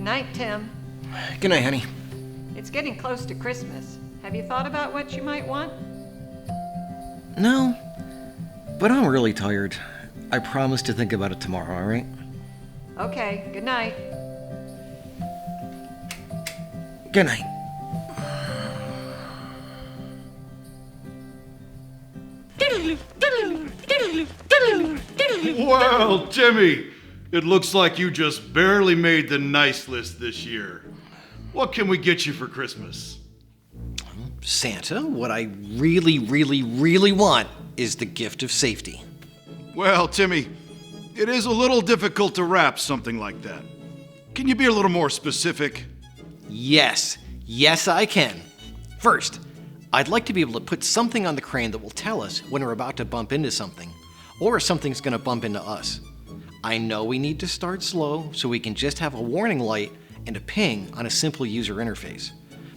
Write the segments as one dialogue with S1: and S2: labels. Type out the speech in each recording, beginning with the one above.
S1: Good night, Tim.
S2: Good night, honey.
S1: It's getting close to Christmas. Have you thought about what you might want?
S2: No, but I'm really tired. I promise to think about it tomorrow, all right?
S1: Okay, good night.
S2: Good night.
S3: Well, Timmy, it looks like you just barely made the nice list this year. What can we get you for Christmas?
S2: Santa, what I really want is the gift of safety.
S3: Well, Timmy, it is a little difficult to wrap something like that. Can you be a little more specific?
S2: Yes, I can. First, I'd like to be able to put something on the crane that will tell us when we're about to bump into something, or if something's going to bump into us. I know we need to start slow so we can just have a warning light and a ping on a simple user interface.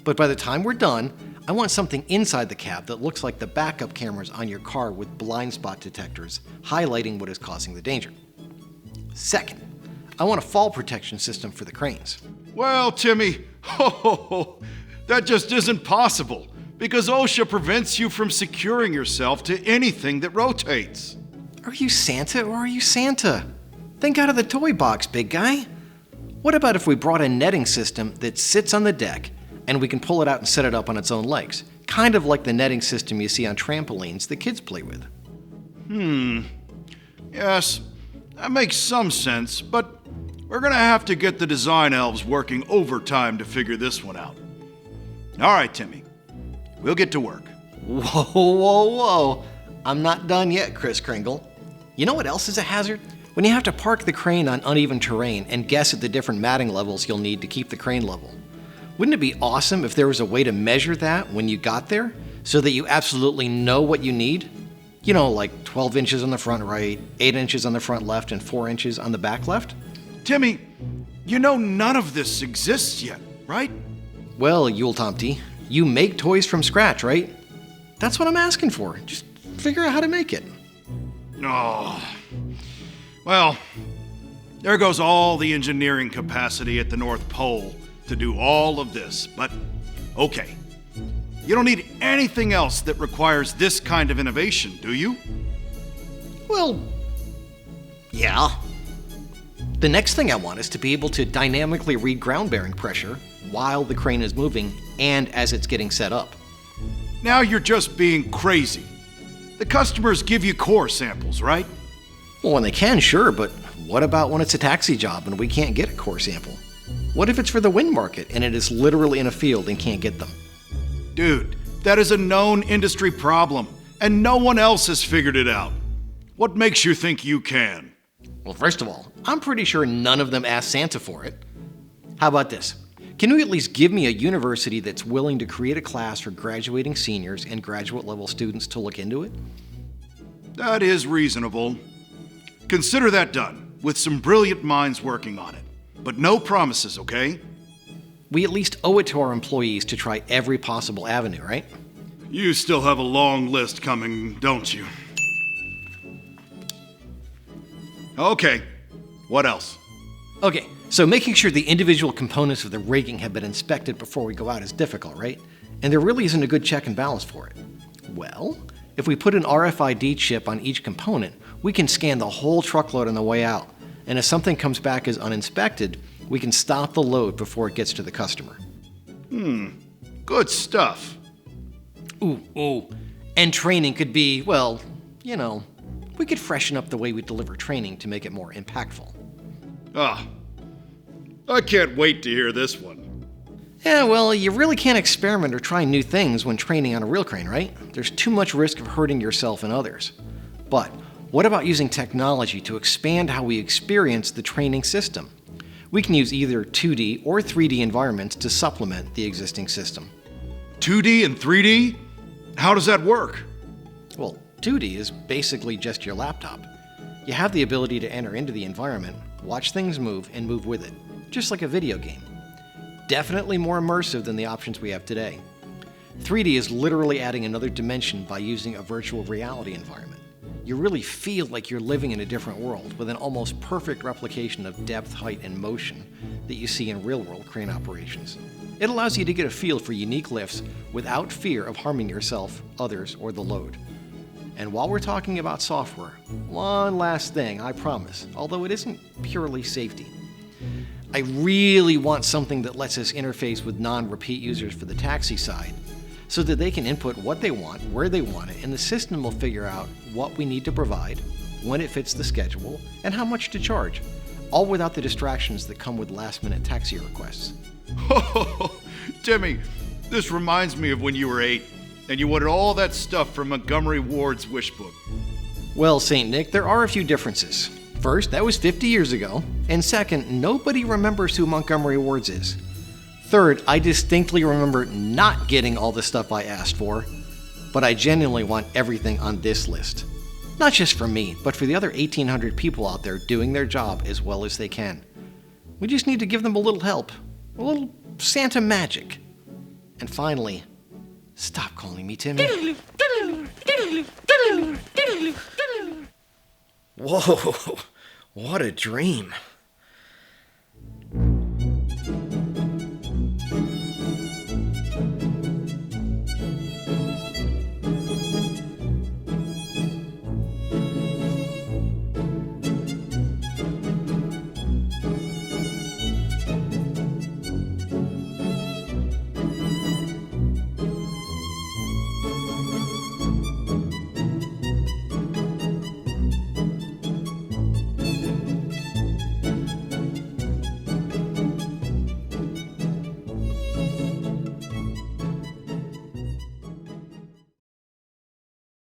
S2: But by the time we're done, I want something inside the cab that looks like the backup cameras on your car with blind spot detectors, highlighting what is causing the danger. Second, I want a fall protection system for the cranes.
S3: Well, Timmy, that just isn't possible because OSHA prevents you from securing yourself to anything that rotates.
S2: Are you Santa or are you Santa? Think out of the toy box, big guy. What about if we brought a netting system that sits on the deck and we can pull it out and set it up on its own legs? Kind of like the netting system you see on trampolines that kids play with.
S3: Yes, that makes some sense, but we're gonna have to get the design elves working overtime to figure this one out. All right, Timmy, we'll get to work.
S2: Whoa. I'm not done yet, Kris Kringle. You know what else is a hazard? When you have to park the crane on uneven terrain and guess at the different matting levels you'll need to keep the crane level. Wouldn't it be awesome if there was a way to measure that when you got there so that you absolutely know what you need? You know, like 12 inches on the front right, 8 inches on the front left, and 4 inches on the back left?
S3: Timmy, you know none of this exists yet, right?
S2: Well, Yule Tomty, you make toys from scratch, right? That's what I'm asking for. Just figure out how to make it.
S3: Oh, well, there goes all the engineering capacity at the North Pole to do all of this, but okay. You don't need anything else that requires this kind of innovation, do you?
S2: Well, yeah. The next thing I want is to be able to dynamically read ground bearing pressure while the crane is moving and as it's getting set up.
S3: Now you're just being crazy. The customers give you core samples, right?
S2: Well, when they can, sure, but what about when it's a taxi job and we can't get a core sample? What if it's for the wind market and it is literally in a field and can't get them?
S3: Dude, that is a known industry problem, and no one else has figured it out. What makes you think you can?
S2: Well, first of all, I'm pretty sure none of them asked Santa for it. How about this? Can you at least give me a university that's willing to create a class for graduating seniors and graduate level students to look into it?
S3: That is reasonable. Consider that done, with some brilliant minds working on it. But no promises, okay?
S2: We at least owe it to our employees to try every possible avenue, right?
S3: You still have a long list coming, don't you? Okay, what else?
S2: Okay, so making sure the individual components of the rigging have been inspected before we go out is difficult, right? And there really isn't a good check and balance for it. Well, if we put an RFID chip on each component, we can scan the whole truckload on the way out. And if something comes back as uninspected, we can stop the load before it gets to the customer.
S3: Good stuff.
S2: Ooh. And training could be, well, you know, we could freshen up the way we deliver training to make it more impactful.
S3: I can't wait to hear this one.
S2: Yeah, well, you really can't experiment or try new things when training on a real crane, right? There's too much risk of hurting yourself and others. But what about using technology to expand how we experience the training system? We can use either 2D or 3D environments to supplement the existing system.
S3: 2D and 3D? How does that work?
S2: Well, 2D is basically just your laptop. You have the ability to enter into the environment, watch things move, and move with it, just like a video game. Definitely more immersive than the options we have today. 3D is literally adding another dimension by using a virtual reality environment. You really feel like you're living in a different world with an almost perfect replication of depth, height, and motion that you see in real-world crane operations. It allows you to get a feel for unique lifts without fear of harming yourself, others, or the load. And while we're talking about software, one last thing, I promise, although it isn't purely safety. I really want something that lets us interface with non-repeat users for the taxi side, so that they can input what they want, where they want it, and the system will figure out what we need to provide, when it fits the schedule, and how much to charge, all without the distractions that come with last-minute taxi requests.
S3: Timmy, this reminds me of when you were 8 and you wanted all that stuff from Montgomery Ward's wish book.
S2: Well, St. Nick, there are a few differences. First, that was 50 years ago, and second, nobody remembers who Montgomery Ward's is. Third, I distinctly remember not getting all the stuff I asked for, but I genuinely want everything on this list. Not just for me, but for the other 1,800 people out there doing their job as well as they can. We just need to give them a little help, a little Santa magic. And finally, stop calling me Timmy. Whoa, what a dream.